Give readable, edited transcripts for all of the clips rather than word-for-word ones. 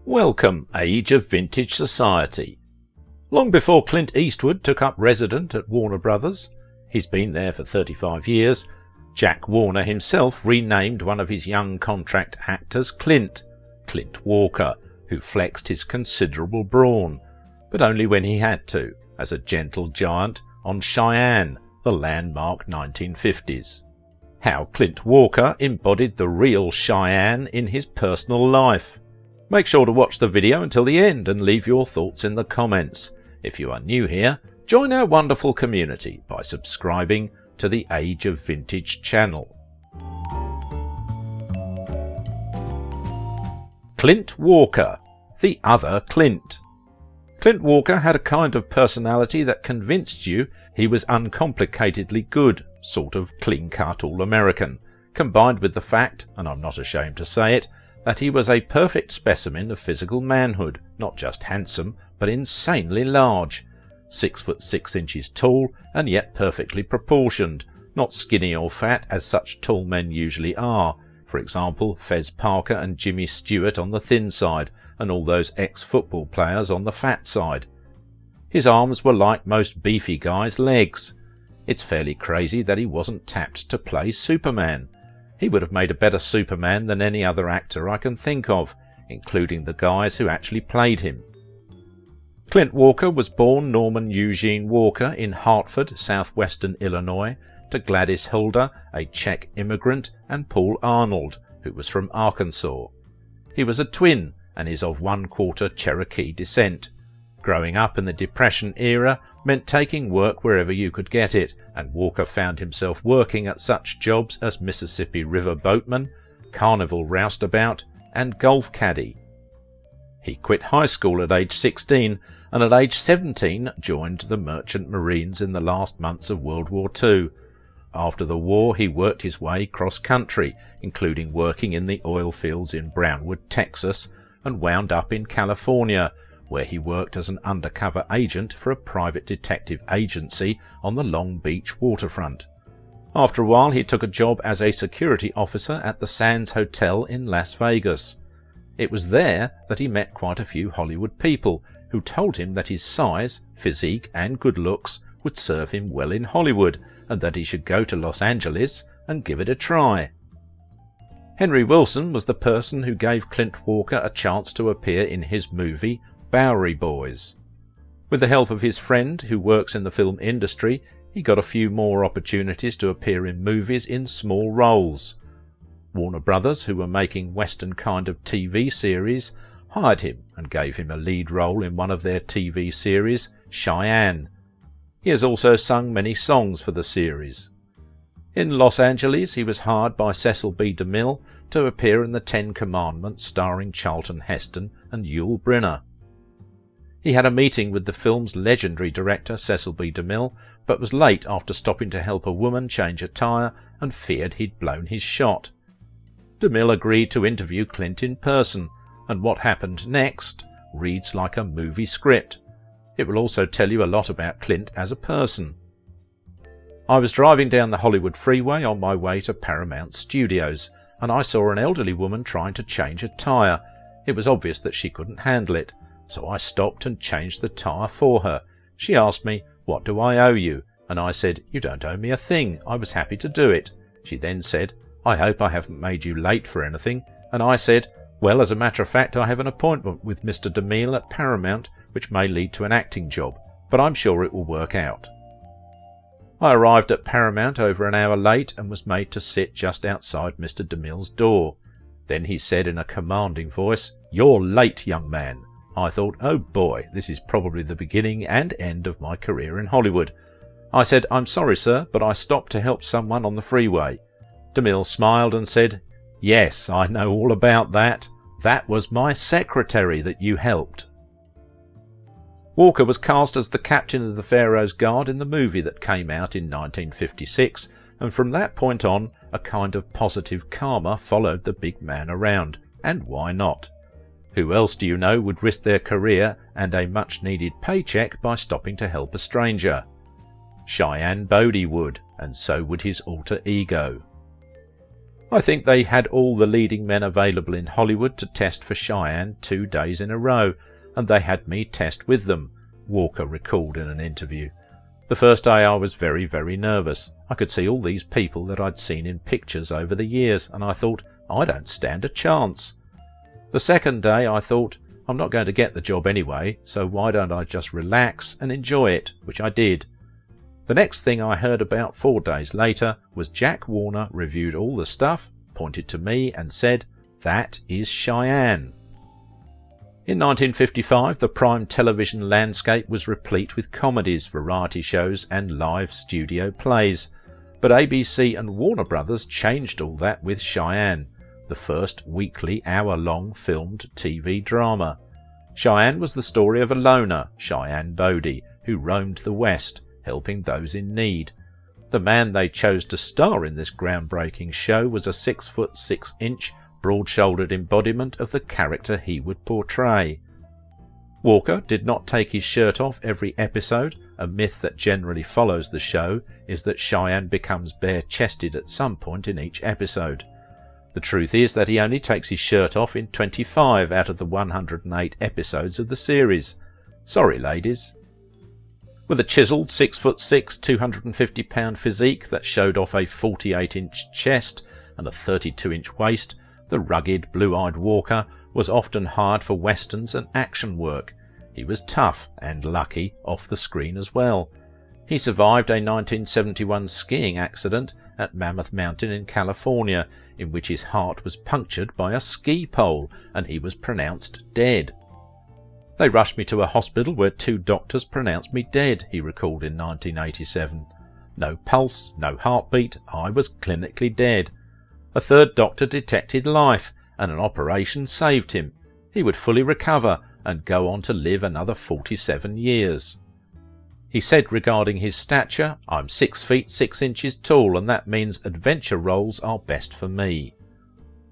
Welcome, age of vintage society. Long before Clint Eastwood took up resident at Warner Brothers, he's been there for 35 years, Jack Warner himself renamed one of his young contract actors Clint Walker, who flexed his considerable brawn, but only when he had to, as a gentle giant on Cheyenne, the landmark 1950s. How Clint Walker embodied the real Cheyenne in his personal life. Make sure to watch the video until the end and leave your thoughts in the comments. If you are new here, join our wonderful community by subscribing to the Age of Vintage channel. Clint Walker, the other Clint. Clint Walker had a kind of personality that convinced you he was uncomplicatedly good, sort of clean-cut all-American, combined with the fact, and I'm not ashamed to say it, that he was a perfect specimen of physical manhood, not just handsome, but insanely large. 6 foot 6 inches tall, and yet perfectly proportioned, not skinny or fat as such tall men usually are. For example, Fez Parker and Jimmy Stewart on the thin side, and all those ex-football players on the fat side. His arms were like most beefy guys' legs. It's fairly crazy that he wasn't tapped to play Superman. He would have made a better Superman than any other actor I can think of, including the guys who actually played him. Clint Walker was born Norman Eugene Walker in Hartford, southwestern Illinois, to Gladys Hulda, a Czech immigrant, and Paul Arnold, who was from Arkansas. He was a twin and is of 1/4 Cherokee descent. Growing up in the Depression era meant taking work wherever you could get it, and Walker found himself working at such jobs as Mississippi River boatman, carnival roustabout, and golf caddy. He quit high school at age 16 and at age 17 joined the Merchant Marines in the last months of World War II. After the war he worked his way cross-country, including working in the oil fields in Brownwood, Texas, and wound up in California, where he worked as an undercover agent for a private detective agency on the Long Beach waterfront. After a while he took a job as a security officer at the Sands Hotel in Las Vegas. It was there that he met quite a few Hollywood people who told him that his size, physique and good looks would serve him well in Hollywood, and that he should go to Los Angeles and give it a try. Henry Wilson was the person who gave Clint Walker a chance to appear in his movie Bowery Boys. With the help of his friend who works in the film industry, he got a few more opportunities to appear in movies in small roles. Warner Brothers, who were making Western kind of TV series, hired him and gave him a lead role in one of their TV series, Cheyenne. He has also sung many songs for the series. In Los Angeles he was hired by Cecil B. DeMille to appear in The 10 Commandments starring Charlton Heston and Yul Brynner. He had a meeting with the film's legendary director Cecil B. DeMille, but was late after stopping to help a woman change a tyre and feared he'd blown his shot. DeMille agreed to interview Clint in person, and what happened next reads like a movie script. It will also tell you a lot about Clint as a person. I was driving down the Hollywood freeway on my way to Paramount Studios, and I saw an elderly woman trying to change a tyre. It was obvious that she couldn't handle it, so I stopped and changed the tyre for her. She asked me, "What do I owe you?" And I said, "You don't owe me a thing. I was happy to do it." She then said, "I hope I haven't made you late for anything." And I said, "Well, as a matter of fact, I have an appointment with Mr. DeMille at Paramount, which may lead to an acting job, but I'm sure it will work out." I arrived at Paramount over an hour late and was made to sit just outside Mr. DeMille's door. Then he said in a commanding voice, "You're late, young man." I thought, oh boy, this is probably the beginning and end of my career in Hollywood. I said, "I'm sorry, sir, but I stopped to help someone on the freeway." DeMille smiled and said, "Yes, I know all about that. That was my secretary that you helped." Walker was cast as the captain of the Pharaoh's Guard in the movie that came out in 1956, and from that point on, a kind of positive karma followed the big man around. And why not? Who else do you know would risk their career and a much-needed paycheck by stopping to help a stranger? Cheyenne Bodie would, and so would his alter ego. I think they had all the leading men available in Hollywood to test for Cheyenne 2 days in a row, and they had me test with them, Walker recalled in an interview. The first day I was very, very nervous. I could see all these people that I'd seen in pictures over the years, and I thought, I don't stand a chance. The second day I thought, I'm not going to get the job anyway, so why don't I just relax and enjoy it, which I did. The next thing I heard about 4 days later was Jack Warner reviewed all the stuff, pointed to me and said, "That is Cheyenne." In 1955, the prime television landscape was replete with comedies, variety shows and live studio plays. But ABC and Warner Brothers changed all that with Cheyenne, the first weekly hour-long filmed TV drama. Cheyenne was the story of a loner, Cheyenne Bodie, who roamed the West, helping those in need. The man they chose to star in this groundbreaking show was a 6 6" broad-shouldered embodiment of the character he would portray. Walker did not take his shirt off every episode. A myth that generally follows the show is that Cheyenne becomes bare-chested at some point in each episode. The truth is that he only takes his shirt off in 25 out of the 108 episodes of the series. Sorry, ladies. With a chiselled 6 6", 250-pound physique that showed off a 48-inch chest and a 32-inch waist, the rugged, blue-eyed Walker was often hired for westerns and action work. He was tough and lucky off the screen as well. He survived a 1971 skiing accident at Mammoth Mountain in California, in which his heart was punctured by a ski pole and he was pronounced dead. They rushed me to a hospital where 2 doctors pronounced me dead, he recalled in 1987. No pulse, no heartbeat, I was clinically dead. A 3rd doctor detected life, and an operation saved him. He would fully recover and go on to live another 47 years. He said regarding his stature, "I'm 6 feet 6 inches tall, and that means adventure roles are best for me."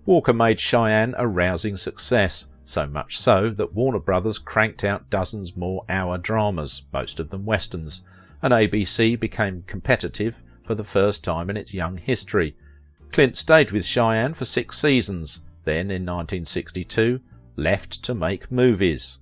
Walker made Cheyenne a rousing success, so much so that Warner Brothers cranked out dozens more hour dramas, most of them westerns, and ABC became competitive for the first time in its young history. Clint stayed with Cheyenne for 6 seasons, then in 1962 left to make movies.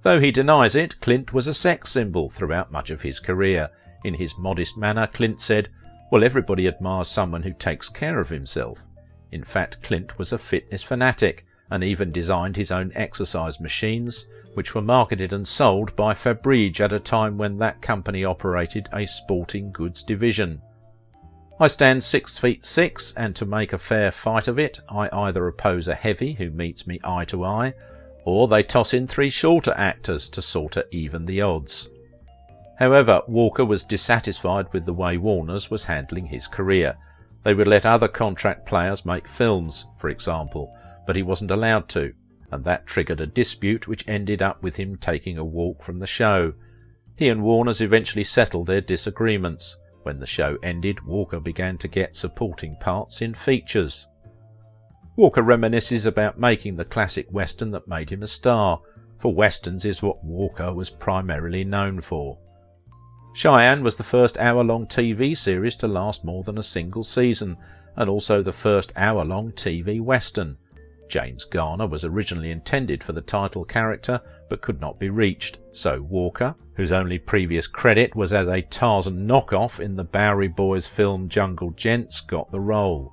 Though he denies it, Clint was a sex symbol throughout much of his career. In his modest manner, Clint said, "Well, everybody admires someone who takes care of himself." In fact, Clint was a fitness fanatic, and even designed his own exercise machines, which were marketed and sold by Fabrege at a time when that company operated a sporting goods division. "I stand 6 feet 6, and to make a fair fight of it, I either oppose a heavy who meets me eye to eye, or they toss in 3 shorter actors to sort of even the odds." However, Walker was dissatisfied with the way Warner's was handling his career. They would let other contract players make films, for example, but he wasn't allowed to, and that triggered a dispute which ended up with him taking a walk from the show. He and Warner's eventually settled their disagreements. When the show ended, Walker began to get supporting parts in features. Walker reminisces about making the classic western that made him a star, for westerns is what Walker was primarily known for. Cheyenne was the first hour-long TV series to last more than a single season, and also the first hour-long TV western. James Garner was originally intended for the title character, but could not be reached, so Walker, whose only previous credit was as a Tarzan knockoff in the Bowery Boys film Jungle Gents, got the role.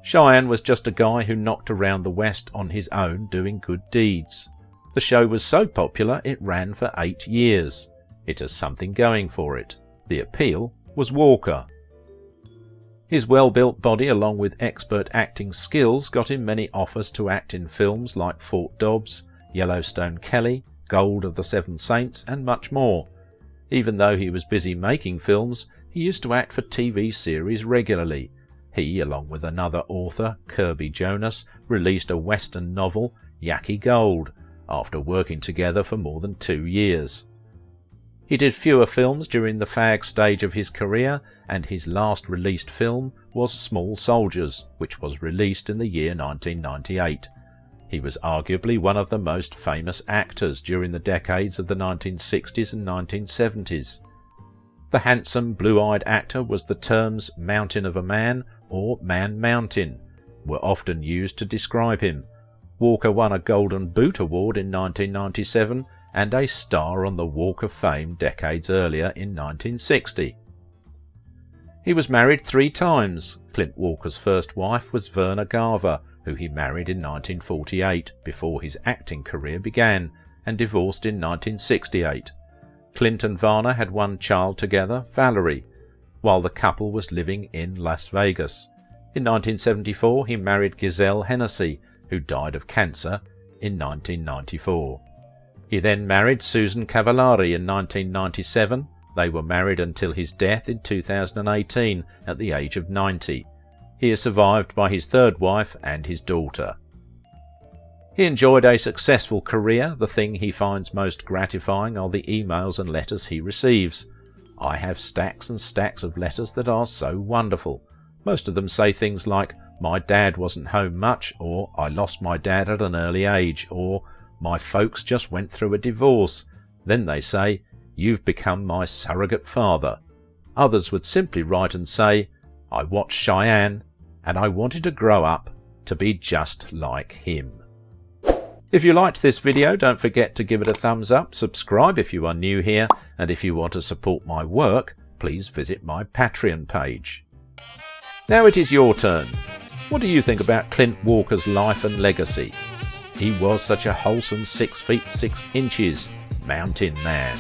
Cheyenne was just a guy who knocked around the West on his own doing good deeds. The show was so popular it ran for 8 years. It has something going for it. The appeal was Walker. His well-built body, along with expert acting skills, got him many offers to act in films like Fort Dobbs, Yellowstone Kelly, Gold of the Seven Saints, and much more. Even though he was busy making films, he used to act for TV series regularly. He, along with another author, Kirby Jonas, released a Western novel, Yaqui Gold, after working together for more than 2 years. He did fewer films during the fag stage of his career, and his last released film was Small Soldiers, which was released in the year 1998. He was arguably one of the most famous actors during the decades of the 1960s and 1970s. The handsome, blue-eyed actor was the terms mountain of a man, or Man Mountain were often used to describe him. Walker won a Golden Boot Award in 1997 and a star on the Walk of Fame decades earlier in 1960. He was married 3 times. Clint Walker's first wife was Verna Garver, who he married in 1948 before his acting career began, and divorced in 1968. Clint and Varna had 1 child together, Valerie, while the couple was living in Las Vegas. In 1974 he married Giselle Hennessy, who died of cancer in 1994. He then married Susan Cavallari in 1997. They were married until his death in 2018 at the age of 90. He is survived by his 3rd wife and his daughter. He enjoyed a successful career. The thing he finds most gratifying are the emails and letters he receives. I have stacks and stacks of letters that are so wonderful. Most of them say things like, "My dad wasn't home much," or "I lost my dad at an early age," or "My folks just went through a divorce." Then they say, "You've become my surrogate father." Others would simply write and say, "I watched Cheyenne, and I wanted to grow up to be just like him." If you liked this video, don't forget to give it a thumbs up, subscribe if you are new here, and if you want to support my work, please visit my Patreon page. Now it is your turn. What do you think about Clint Walker's life and legacy? He was such a wholesome 6 feet 6 inches mountain man.